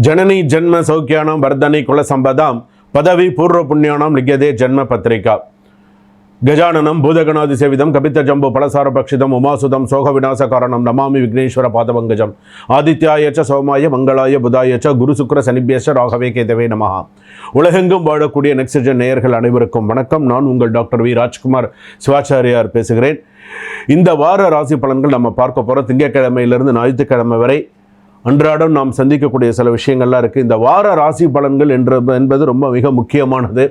जननी जन्म सौख्यानां वर्धनी कुल संपदां पदवी पूर्व पुण्यानां लिख्यते जन्म पत्रिका गजाननं भूतगणादिसेवितं कपितजम्बो फलसारभक्षितम् उमासुतं शोकविनाशकारणं नमामि विघ्नेश्वर पादपङ्कजम् आदित्याय च सोमाय मंगलाय बुधाय च गुरु शुक्र शनिभ्यश्च राघवे केतवे नमः உலகெங்கும் வாழக்கூடிய நெக்ஸ்ட்ஜென் நேயர்கள் அனைவருக்கும் வணக்கம். நான் உங்கள் டாக்டர் வி ராஜ்குமார் சிவாச்சாரியார் பேசுகிறேன். இந்த வார ராசி பலன்கள் நம்ம பார்க்க போகிறோம். திங்கட்கிழமையிலிருந்து ஞாயிற்றுக்கிழமை வரை அன்றாடம் நாம் சந்திக்கக்கூடிய சில விஷயங்கள்லாம் இருக்குது. இந்த வார ராசி பலன்கள் என்பது ரொம்ப மிக முக்கியமானது.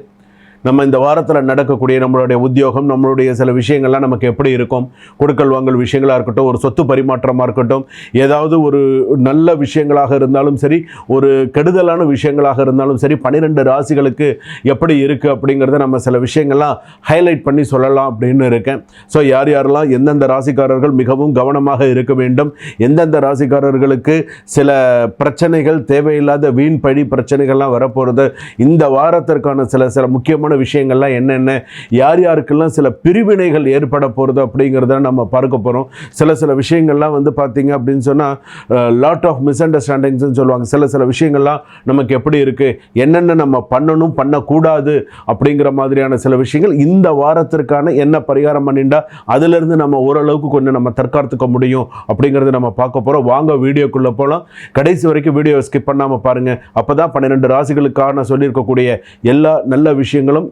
நம்ம இந்த வாரத்தில் நடக்கக்கூடிய நம்மளுடைய உத்தியோகம், நம்மளுடைய சில விஷயங்கள்லாம் நமக்கு எப்படி இருக்கும், கொடுக்கல் வாங்கல் விஷயங்களாக இருக்கட்டும், ஒரு சொத்து பரிமாற்றமாக இருக்கட்டும், ஏதாவது ஒரு நல்ல விஷயங்களாக இருந்தாலும் சரி, ஒரு கெடுதலான விஷயங்களாக இருந்தாலும் சரி, 12 ராசிகளுக்கு எப்படி இருக்குது அப்படிங்கிறத நம்ம சில விஷயங்கள்லாம் ஹைலைட் பண்ணி சொல்லலாம் அப்படின்னு இருக்கேன். ஸோ யார் யாரெல்லாம் எந்தெந்த ராசிக்காரர்கள் மிகவும் கவனமாக இருக்க வேண்டும், எந்தெந்த ராசிக்காரர்களுக்கு சில பிரச்சனைகள், தேவையில்லாத வீண் பழி பிரச்சனைகள்லாம் வரப்போகிறது, இந்த வாரத்திற்கான சில முக்கியமான விஷயங்கள்லாம் என்னென்ன, யார் யாருக்கெல்லாம் சில பிரிவினைகள் ஏற்பட போகிறது அப்படிங்கிறத நம்ம பார்க்க போகிறோம். சில விஷயங்கள்லாம் வந்து பார்த்தீங்க அப்படின்னு சொன்னால் லாட் ஆஃப் மிஸ் அண்டர்ஸ்டாண்டிங்ஸ்ன்னு சொல்லுவாங்க. சில விஷயங்கள்லாம் நமக்கு எப்படி இருக்குது, என்னென்ன நம்ம பண்ணணும் பண்ணக்கூடாது அப்படிங்கிற மாதிரியான சில விஷயங்கள் இந்த வாரத்திற்கான என்ன பரிகாரம் பண்ணிட்டா அதிலிருந்து நம்ம ஓரளவுக்கு கொஞ்சம் நம்ம தற்காத்துக்க முடியும் அப்படிங்கிறத நம்ம பார்க்க போகிறோம். வாங்க வீடியோக்குள்ளே போகலாம். கடைசி வரைக்கும் வீடியோ ஸ்கிப் பண்ணாமல் பாருங்கள். அப்போ தான் 12 ராசிகளுக்கான சொல்லியிருக்கக்கூடிய எல்லா விஷயங்களும்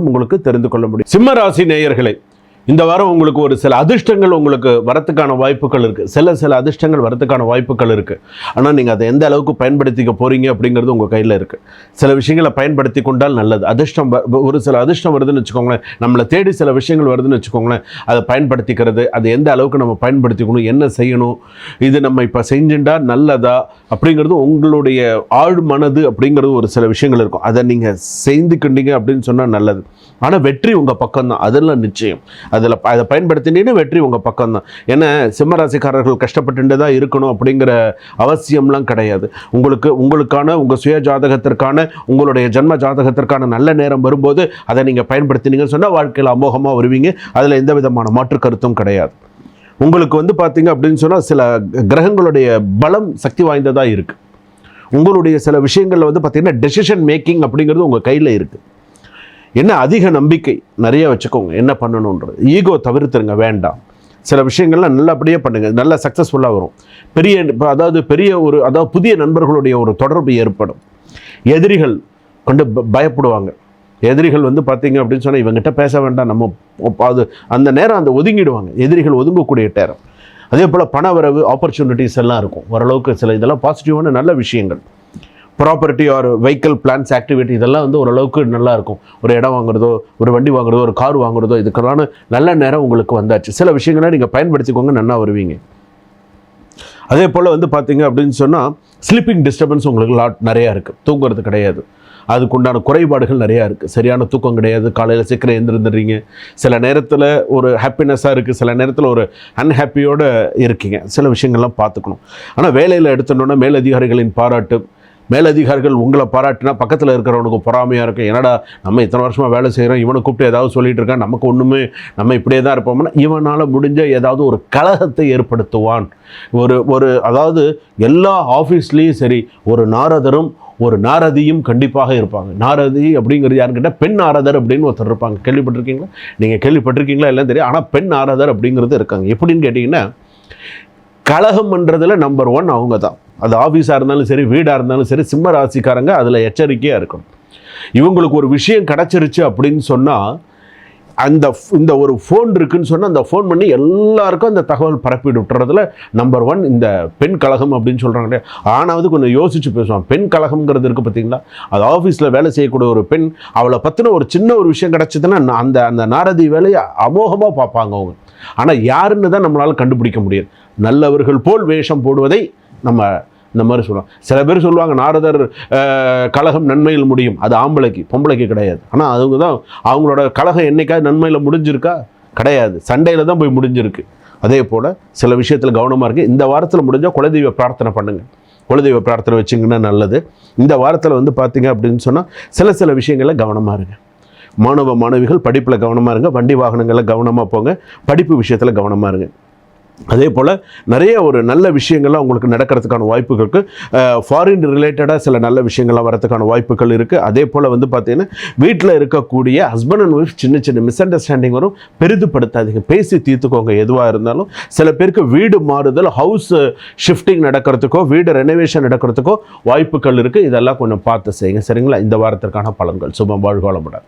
உங்களுக்கு தெரிந்து கொள்ள முடியும். சிம்ம ராசி நேயர்களே, இந்த வாரம் உங்களுக்கு ஒரு சில அதிர்ஷ்டங்கள் உங்களுக்கு வரத்துக்கான வாய்ப்புகள் இருக்குது. சில அதிர்ஷ்டங்கள் வரத்துக்கான வாய்ப்புகள் இருக்குது. ஆனால் நீங்கள் அதை எந்த அளவுக்கு பயன்படுத்திக்க போகிறீங்க அப்படிங்கிறது உங்கள் கையில் இருக்குது. சில விஷயங்களை பயன்படுத்தி கொண்டால் நல்லது. ஒரு சில அதிர்ஷ்டம் வருதுன்னு வச்சுக்கோங்களேன், நம்மளை தேடி சில விஷயங்கள் வருதுன்னு வச்சுக்கோங்களேன், அதை பயன்படுத்திக்கிறது, அது எந்த அளவுக்கு நம்ம பயன்படுத்திக்கணும், என்ன செய்யணும், இது நம்ம இப்போ செஞ்சுட்டா நல்லதா அப்படிங்கிறது உங்களுடைய ஆழ் மனது அப்படிங்கிறது ஒரு சில விஷயங்கள் இருக்கும். அதை நீங்கள் செய்துக்கிட்டீங்க அப்படின்னு சொன்னால் நல்லது. ஆனால் வெற்றி உங்கள் பக்கம்தான், அதெல்லாம் நிச்சயம். அதை பயன்படுத்தினீங்கன்னா வெற்றி உங்கள் பக்கம்தான். ஏன்னா சிம்மராசிக்காரர்கள் கஷ்டப்பட்டு தான் இருக்கணும் அப்படிங்கிற அவசியம்லாம் கிடையாது. உங்களுக்கான உங்கள் சுய ஜாதகத்திற்கான, உங்களுடைய ஜன்ம ஜாதகத்திற்கான நல்ல நேரம் வரும்போது அதை நீங்கள் பயன்படுத்தினீங்கன்னு சொன்னால் வாழ்க்கையில் அமோகமாக வருவீங்க. அதில் எந்த விதமான மாற்று கருத்தும் கிடையாது. உங்களுக்கு வந்து பார்த்தீங்க அப்படின்னு சொன்னால் சில கிரகங்களுடைய பலம் சக்தி வாய்ந்ததாக இருக்குது. உங்களுடைய சில விஷயங்களில் வந்து பார்த்தீங்கன்னா டெசிஷன் மேக்கிங் அப்படிங்கிறது உங்கள் கையில் இருக்குது. என்ன அதிக நம்பிக்கை நிறைய வச்சுக்கோங்க, என்ன பண்ணணுன்றது. ஈகோ தவிர்த்துருங்க, வேண்டாம். சில விஷயங்கள்லாம் நல்லபடியே பண்ணுங்கள், நல்ல சக்ஸஸ்ஃபுல்லாக வரும். புதிய நண்பர்களுடைய ஒரு தொடர்பு ஏற்படும். எதிரிகள் கொண்டு பயப்படுவாங்க. எதிரிகள் வந்து பார்த்தீங்க அப்படின்னு சொன்னால் இவங்ககிட்ட பேச வேண்டாம், நம்ம அது அந்த நேரம் அந்த ஒதுங்கிடுவாங்க. எதிரிகள் ஒதுங்கக்கூடிய நேரம். அதே போல் பணவரவு ஆப்பர்ச்சுனிட்டிஸ் எல்லாம் இருக்கும். ஓரளவுக்கு சில இதெல்லாம் பாசிட்டிவான நல்ல விஷயங்கள். Property or vehicle plans activity இதெல்லாம் வந்து ஓரளவுக்கு நல்லா இருக்கும். ஒரு இடம் வாங்குறதோ, ஒரு வண்டி வாங்குறதோ, ஒரு கார் வாங்குறதோ, இதுக்கான நல்ல நேரம் உங்களுக்கு வந்தாச்சு. சில விஷயங்களை நீங்கள் பயன்படுத்திக்கோங்க, நல்லா வருவீங்க. அதே போல் வந்து பார்த்தீங்க அப்படின்னு சொன்னால் ஸ்லீப்பிங் டிஸ்டர்பன்ஸ் உங்களுக்கு நிறையா இருக்குது. தூங்குறது கிடையாது, அதுக்குண்டான குறைபாடுகள் நிறையா இருக்குது. சரியான தூக்கம் கிடையாது, காலையில் சீக்கிரம் எழுந்திருந்துடுறீங்க. சில நேரத்தில் ஒரு ஹாப்பினஸ்ஸாக இருக்குது, சில நேரத்தில் ஒரு அன்ஹாப்பியோடு இருக்கீங்க. சில விஷயங்கள்லாம் பார்த்துக்கணும். ஆனால் வேலையில் எடுத்துட்டோன்னா மேலதிகாரிகளின் பாராட்டு, மேலதிகாரிகள் உங்களை பாராட்டினா பக்கத்தில் இருக்கிறவனுக்கு பொறாமையாக இருக்கும். என்னடா நம்ம இத்தனை வருஷமாக வேலை செய்கிறோம், இவனை கூப்பிட்டு ஏதாவது சொல்லிகிட்டு இருக்கான், நமக்கு ஒன்றுமே, நம்ம இப்படியே தான் இருப்போம்னா இவனால் முடிஞ்ச ஏதாவது ஒரு கலகத்தை ஏற்படுத்துவான். அதாவது எல்லா ஆஃபீஸ்லேயும் சரி ஒரு நாரதரும் ஒரு நாரதியும் கண்டிப்பாக இருப்பாங்க. நாரதி அப்படிங்கிறது யாருன்னு கேட்டால் பெண் நாரதர் அப்படின்னு ஒருத்தர் இருப்பாங்க. கேள்விப்பட்டிருக்கீங்களா? நீங்கள் கேள்விப்பட்டிருக்கீங்களா எல்லாம் தெரியும். ஆனால் பெண் நாரதர் அப்படிங்கிறது இருக்காங்க. எப்படின்னு கேட்டிங்கன்னா கலகம் பண்ணுறதுல நம்பர் 1 அவங்க தான். அது ஆஃபீஸாக இருந்தாலும் சரி, வீடாக இருந்தாலும் சரி, சிம்ம ராசிக்காரங்க அதில் எச்சரிக்கையாக இருக்கணும். இவங்களுக்கு ஒரு விஷயம் கிடச்சிருச்சு அப்படின்னு சொன்னால் இந்த ஒரு ஃபோன் இருக்குன்னு சொன்னால் அந்த ஃபோன் பண்ணி எல்லாருக்கும் அந்த தகவல் பரப்பி விட்டுறதுல நம்பர் 1 இந்த பெண் கழகம் அப்படின்னு சொல்கிறாங்க. ஆனாவது கொஞ்சம் யோசிச்சு பேசுவான். பெண் கழகம்ங்கிறது இருக்குது பார்த்தீங்களா, அது ஆஃபீஸில் வேலை செய்யக்கூடிய ஒரு பெண், அவளை பற்றின ஒரு சின்ன ஒரு விஷயம் கிடச்சிதுன்னா அந்த நாரதி வேலையை அமோகமாக பார்ப்பாங்க அவங்க. ஆனால் யாருன்னு தான் நம்மளால் கண்டுபிடிக்க முடியாது. நல்லவர்கள் போல் வேஷம் போடுவதை நம்ம இந்த மாதிரி சொல்லுவோம். சில பேர் சொல்லுவாங்க நாரதர் கலகம் நன்மையில் முடியும். அது ஆம்பளைக்கு, பொம்பளைக்கு கிடையாது. ஆனால் அவங்க தான் அவங்களோட கலகம் என்னைக்காவது நன்மையில் முடிஞ்சிருக்கா? கிடையாது, சண்டையில் தான் போய் முடிஞ்சிருக்கு. அதே போல் சில விஷயத்தில் கவனமாக இருக்குது. இந்த வாரத்தில் முடிஞ்சால் குலதெய்வ பிரார்த்தனை பண்ணுங்கள். குலதெய்வ பிரார்த்தனை வச்சிங்கன்னா நல்லது. இந்த வாரத்தில் வந்து பார்த்தீங்க அப்படின்னு சொன்னால் சில விஷயங்களில் கவனமாக இருங்க. மாணவ மாணவிகள் படிப்பில் கவனமாக இருங்க. வண்டி வாகனங்களில் கவனமாக போங்க. படிப்பு விஷயத்தில் கவனமாக இருங்க. அதே போல் நிறைய ஒரு நல்ல விஷயங்கள்லாம் உங்களுக்கு நடக்கிறதுக்கான வாய்ப்புகள் இருக்குது. ஃபாரின் ரிலேட்டடாக சில நல்ல விஷயங்கள்லாம் வரதுக்கான வாய்ப்புகள் இருக்குது. அதே போல் வந்து பார்த்திங்கன்னா வீட்டில் இருக்கக்கூடிய ஹஸ்பண்ட் அண்ட் ஒய்ஃப் சின்ன சின்ன மிஸ் அண்டர்ஸ்டாண்டிங் வரும், பெரிதுபடுத்தாதீங்க, பேசி தீர்த்துக்கோங்க. எதுவாக இருந்தாலும் சில பேருக்கு வீடு மாறுதல், ஹவுஸ் ஷிஃப்டிங் நடக்கிறதுக்கோ வீடு ரெனோவேஷன் நடக்கிறதுக்கோ வாய்ப்புகள் இருக்குது. இதெல்லாம் கொஞ்சம் பார்த்து செய்யுங்க. சரிங்களா? இந்த வாரத்திற்கான பலன்கள். சுபம். வாழ்க வளமுடன்.